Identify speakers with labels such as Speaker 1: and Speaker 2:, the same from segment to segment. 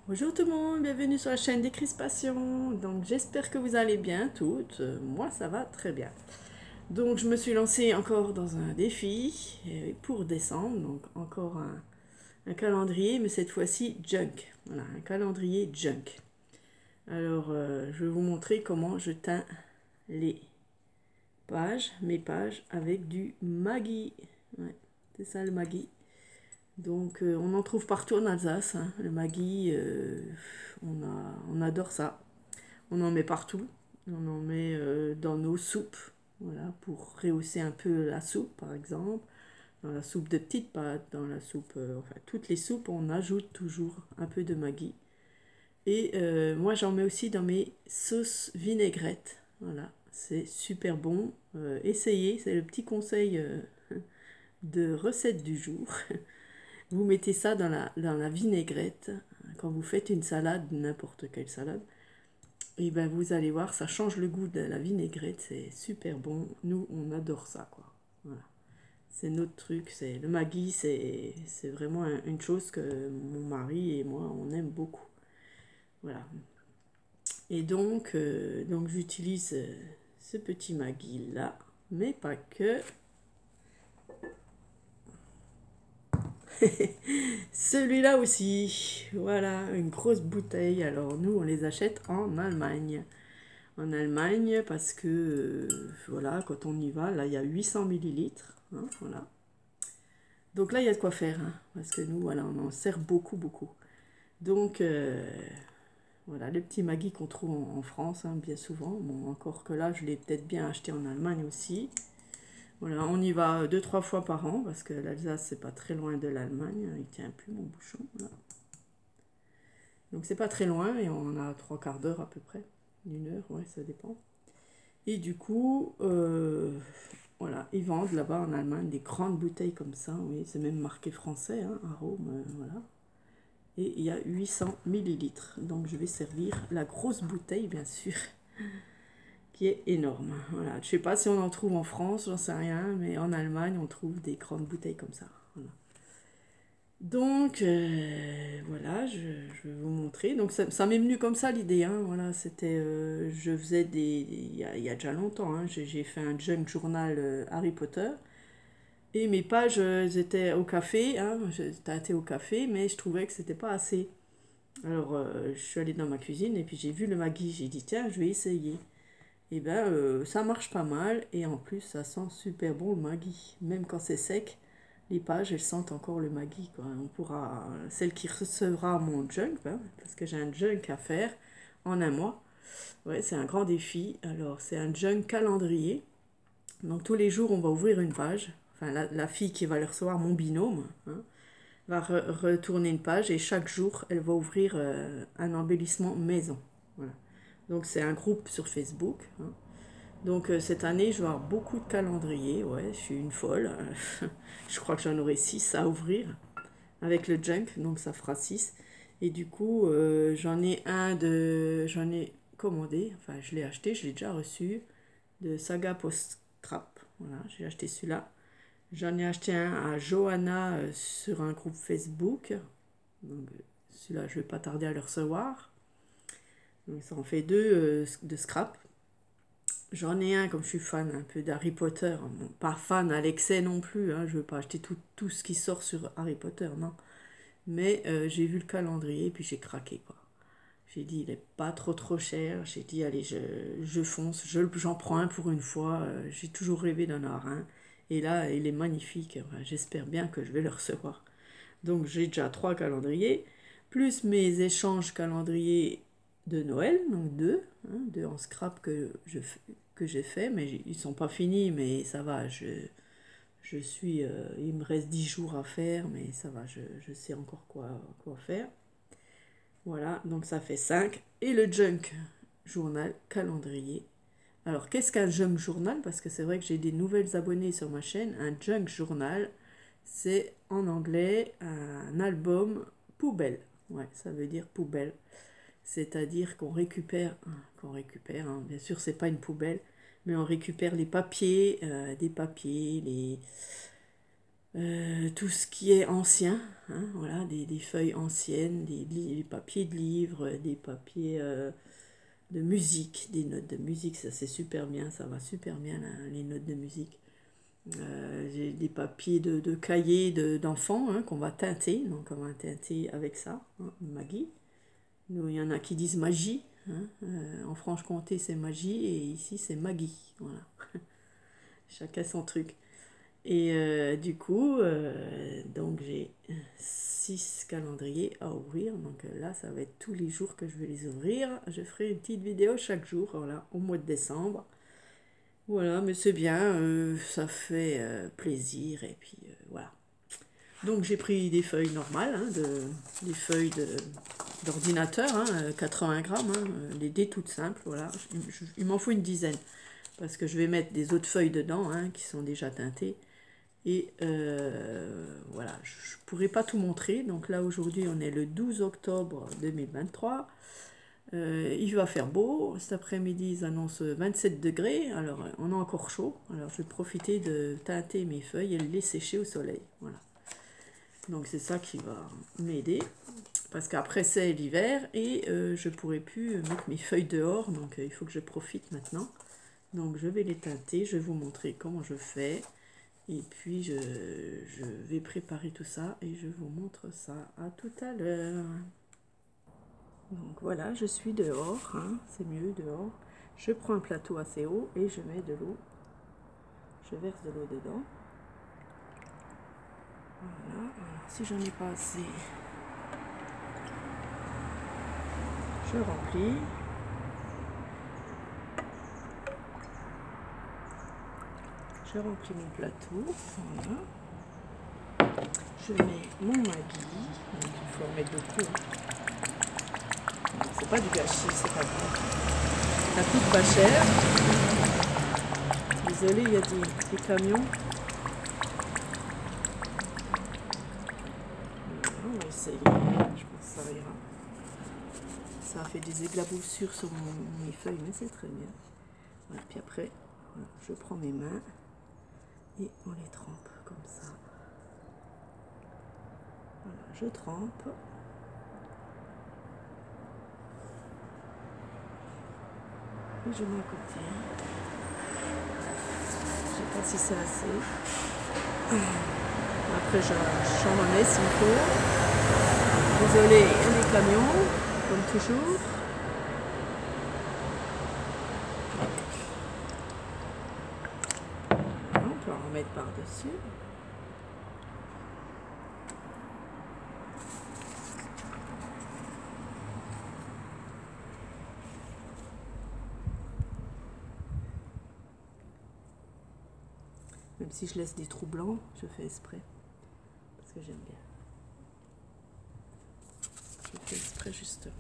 Speaker 1: Bonjour tout le monde, bienvenue sur la chaîne Décrispation. Donc j'espère que vous allez bien toutes. Moi ça va très bien. Donc je me suis lancée encore dans un défi pour décembre. Donc encore un calendrier, mais cette fois-ci junk. Voilà, un calendrier junk. Alors je vais vous montrer comment je teins les mes pages avec du Maggi. Ouais, c'est ça le Maggi. Donc on en trouve partout en Alsace, hein. Le Maggi, on adore ça. On en met partout. On en met dans nos soupes, voilà, pour rehausser un peu la soupe, par exemple. Dans la soupe de petites pâtes, dans la soupe, enfin toutes les soupes, on ajoute toujours un peu de Maggi. Et moi, j'en mets aussi dans mes sauces vinaigrettes. Voilà, c'est super bon. Essayez, c'est le petit conseil de recette du jour. Vous mettez ça dans la vinaigrette quand vous faites une salade, n'importe quelle salade. Et ben vous allez voir, ça change le goût de la vinaigrette, c'est super bon. Nous, on adore ça, quoi. Voilà. C'est notre truc, c'est le Maggi, c'est vraiment une chose que mon mari et moi, on aime beaucoup. Voilà. Et donc j'utilise ce petit Maggi là, mais pas que. Celui-là aussi, voilà, une grosse bouteille. Alors nous, on les achète en Allemagne. En Allemagne, parce que, voilà, quand on y va, là, il y a 800 millilitres. Hein, voilà. Donc là, il y a de quoi faire, hein, parce que nous, voilà, on en sert beaucoup, beaucoup. Donc, voilà, le petit Maggi qu'on trouve en France, hein, bien souvent. Bon, encore que là, je l'ai peut-être bien acheté en Allemagne aussi. Voilà, on y va deux, trois fois par an, parce que l'Alsace, c'est pas très loin de l'Allemagne. Il tient plus mon bouchon, voilà. Donc c'est pas très loin et on a trois quarts d'heure à peu près. Une heure, ouais, ça dépend. Et du coup, voilà, ils vendent là-bas en Allemagne des grandes bouteilles comme ça, oui, c'est même marqué français, hein, arôme, voilà. Et il y a 800 millilitres. Donc je vais servir la grosse bouteille, bien sûr, qui est énorme. Voilà, je sais pas si on en trouve en France, j'en sais rien, mais en Allemagne, on trouve des grandes bouteilles comme ça. Voilà. Donc, voilà, je vais vous montrer. Donc, ça m'est venu comme ça l'idée, hein. Voilà, c'était, je faisais il y a déjà longtemps, hein, j'ai fait un junk journal Harry Potter. Et mes pages, elles étaient au café, hein, j'étais au café, mais je trouvais que c'était pas assez. Alors, je suis allée dans ma cuisine et puis j'ai vu le Maggi, j'ai dit, tiens, je vais essayer. Et ben, ça marche pas mal et en plus, ça sent super bon le Maggi. Même quand c'est sec, les pages, elles sentent encore le Maggi, quoi. On pourra, celle qui recevra mon junk, hein, parce que j'ai un junk à faire en un mois. Ouais, c'est un grand défi. Alors, c'est un junk calendrier. Donc, tous les jours, on va ouvrir une page. Enfin, la fille qui va le recevoir, mon binôme, hein, va retourner une page et chaque jour, elle va ouvrir un embellissement maison. Voilà. Donc, c'est un groupe sur Facebook, hein. Donc cette année, je vais avoir beaucoup de calendriers. Ouais, je suis une folle. Je crois que j'en aurai 6 à ouvrir avec le junk, donc ça fera 6. Et du coup, j'en ai commandé, enfin je l'ai acheté, je l'ai déjà reçu, de Saga Post Scrap. Voilà, j'ai acheté celui-là. J'en ai acheté un à Johanna sur un groupe Facebook. Donc celui-là, je vais pas tarder à le recevoir. Donc ça en fait deux de scrap. J'en ai un, comme je suis fan un peu d'Harry Potter, bon, pas fan à l'excès non plus, hein, je veux pas acheter tout ce qui sort sur Harry Potter, non. Mais j'ai vu le calendrier, puis j'ai craqué, quoi. J'ai dit, il est pas trop cher, j'ai dit, allez, je fonce, j'en prends un pour une fois, j'ai toujours rêvé d'en avoir un. Et là, il est magnifique, enfin, j'espère bien que je vais le recevoir. Donc j'ai déjà trois calendriers, plus mes échanges calendriers de Noël, donc deux, hein, deux en scrap que j'ai fait, mais ils sont pas finis, mais ça va, je suis, il me reste 10 jours à faire, mais ça va, je sais encore quoi faire. Voilà, donc ça fait 5. Et le junk journal calendrier. Alors, qu'est-ce qu'un junk journal? Parce que c'est vrai que j'ai des nouvelles abonnés sur ma chaîne. Un junk journal, c'est en anglais un album poubelle. Ouais, ça veut dire poubelle. C'est-à-dire qu'on récupère, hein, bien sûr, c'est pas une poubelle, mais on récupère les papiers, des papiers, tout ce qui est ancien, hein, voilà, des feuilles anciennes, des papiers de livres, des papiers de musique, des notes de musique, ça c'est super bien, ça va super bien là, les notes de musique. J'ai des papiers de cahiers d'enfants hein, qu'on va teinter, donc on va teinter avec ça, hein, Maggie. Nous, il y en a qui disent magie, hein, en Franche-Comté c'est magie et ici c'est Maggie, voilà. Chacun son truc. Et du coup, donc j'ai 6 calendriers à ouvrir. Donc là, ça va être tous les jours que je vais les ouvrir. Je ferai une petite vidéo chaque jour, voilà, au mois de décembre. Voilà, mais c'est bien, ça fait plaisir. Et puis voilà. Donc j'ai pris des feuilles normales, hein, des feuilles d'ordinateur, hein, 80 grammes, hein, les dés toutes simples, voilà. Il m'en faut une dizaine, parce que je vais mettre des autres feuilles dedans, hein, qui sont déjà teintées. Et voilà, je ne pourrai pas tout montrer. Donc là, aujourd'hui, on est le 12 octobre 2023. Il va faire beau. Cet après-midi, ils annoncent 27 degrés. Alors, on a encore chaud. Alors, je vais profiter de teinter mes feuilles et les sécher au soleil. Voilà. Donc, c'est ça qui va m'aider. Parce qu'après, c'est l'hiver et je ne pourrai plus mettre mes feuilles dehors. Donc, il faut que je profite maintenant. Donc, je vais les teinter. Je vais vous montrer comment je fais. Et puis, je vais préparer tout ça et je vous montre ça à tout à l'heure. Donc voilà, je suis dehors, hein, c'est mieux dehors. Je prends un plateau assez haut et je mets de l'eau. Je verse de l'eau dedans. Voilà, alors si j'en ai pas assez, je remplis. Je remplis mon plateau, voilà. Je mets mon Maggi, donc il faut en mettre beaucoup. C'est pas du gâchis, c'est pas grave. Ça coûte pas cher. Désolée, il y a des camions. On va essayer, je pense que ça ira. Ça a fait des éclaboussures sur mes feuilles, mais c'est très bien. Voilà, puis après, voilà, je prends mes mains et on les trempe comme ça. Voilà, je trempe. Et je mets à côté. Je sais pas si c'est assez. Après, j'en mets s'il faut. Désolé, il y a des camions, comme toujours. Voilà, on peut en remettre par-dessus. Même si je laisse des trous blancs, je fais exprès. Parce que j'aime bien. Je fais exprès justement.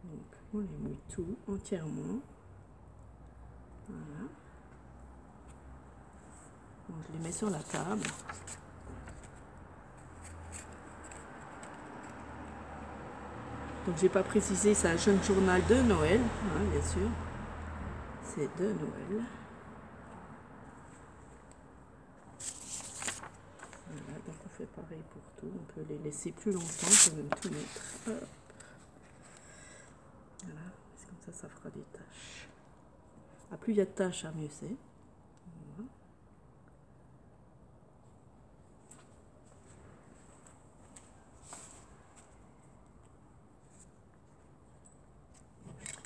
Speaker 1: Donc on les mouille tout entièrement. Voilà. Donc je les mets sur la table. Donc j'ai pas précisé, c'est un jeune journal de Noël, hein, bien sûr. C'est de Noël. Voilà, donc on fait pareil pour tout. On peut les laisser plus longtemps, on peut même tout mettre. Hop. Voilà, c'est comme ça fera des taches. À plus il y a de taches, à mieux c'est. Voilà.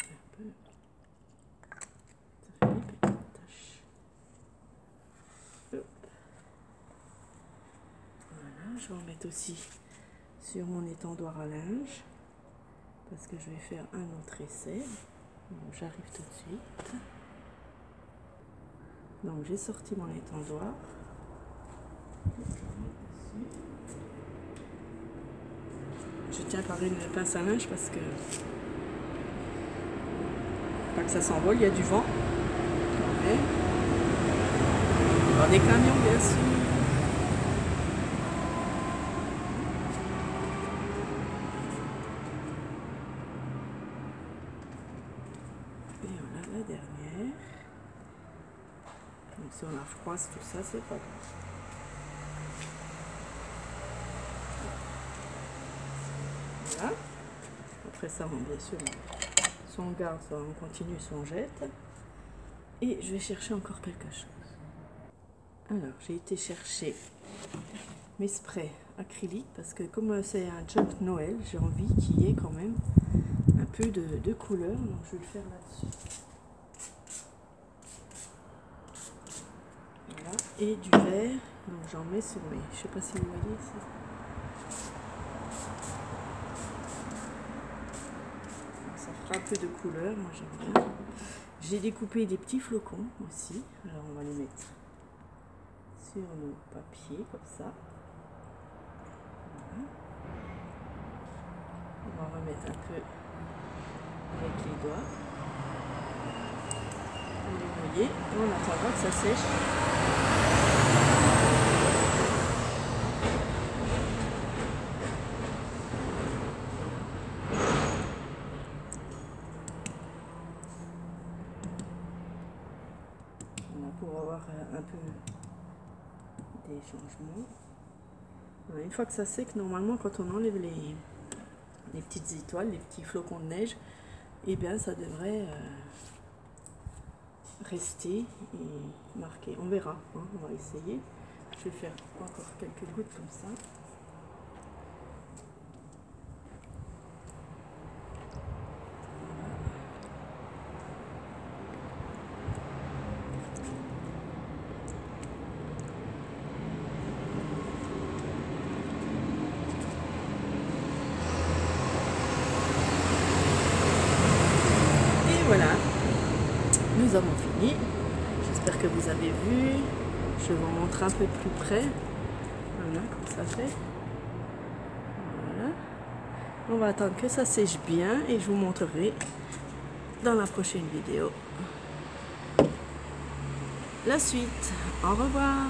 Speaker 1: Un peu. Ça fait des petites taches. Hop. Voilà, je vais en mettre aussi sur mon étendoir à linge. Parce que je vais faire un autre essai. Donc j'arrive tout de suite. Donc j'ai sorti mon étendoir. Je tiens par une pince à linge parce que pas que ça s'envole, il y a du vent. Okay. Il y aura des camions bien sûr. Et voilà la dernière. Donc si on la froisse, tout ça, c'est pas grave. Voilà. Après ça, bien sûr, soit on garde, soit on continue, soit on jette. Et je vais chercher encore quelque chose. Alors, j'ai été chercher mes sprays acryliques parce que comme c'est un junk Noël, j'ai envie qu'il y ait quand même un peu de couleur. Donc, je vais le faire là-dessus. Voilà. Et du vert. Donc, j'en mets sur mes... Je sais pas si vous voyez ici. Ça fera un peu de couleur, moi j'aime bien. J'ai découpé des petits flocons aussi. Alors, on va les mettre sur nos papiers comme ça. Voilà. On va remettre un peu avec les doigts. Vous voyez, on attendra que ça sèche. Voilà, pour avoir un peu des changements. Voilà, une fois que ça sèche, normalement quand on enlève les petites étoiles, les petits flocons de neige, et bien ça devrait rester et marquer. On verra, hein, on va essayer. Je vais faire encore quelques gouttes comme ça. Voilà, nous avons fini. J'espère que vous avez vu. Je vous montre un peu plus près. Voilà, comme ça fait. Voilà. On va attendre que ça sèche bien et je vous montrerai dans la prochaine vidéo la suite. Au revoir.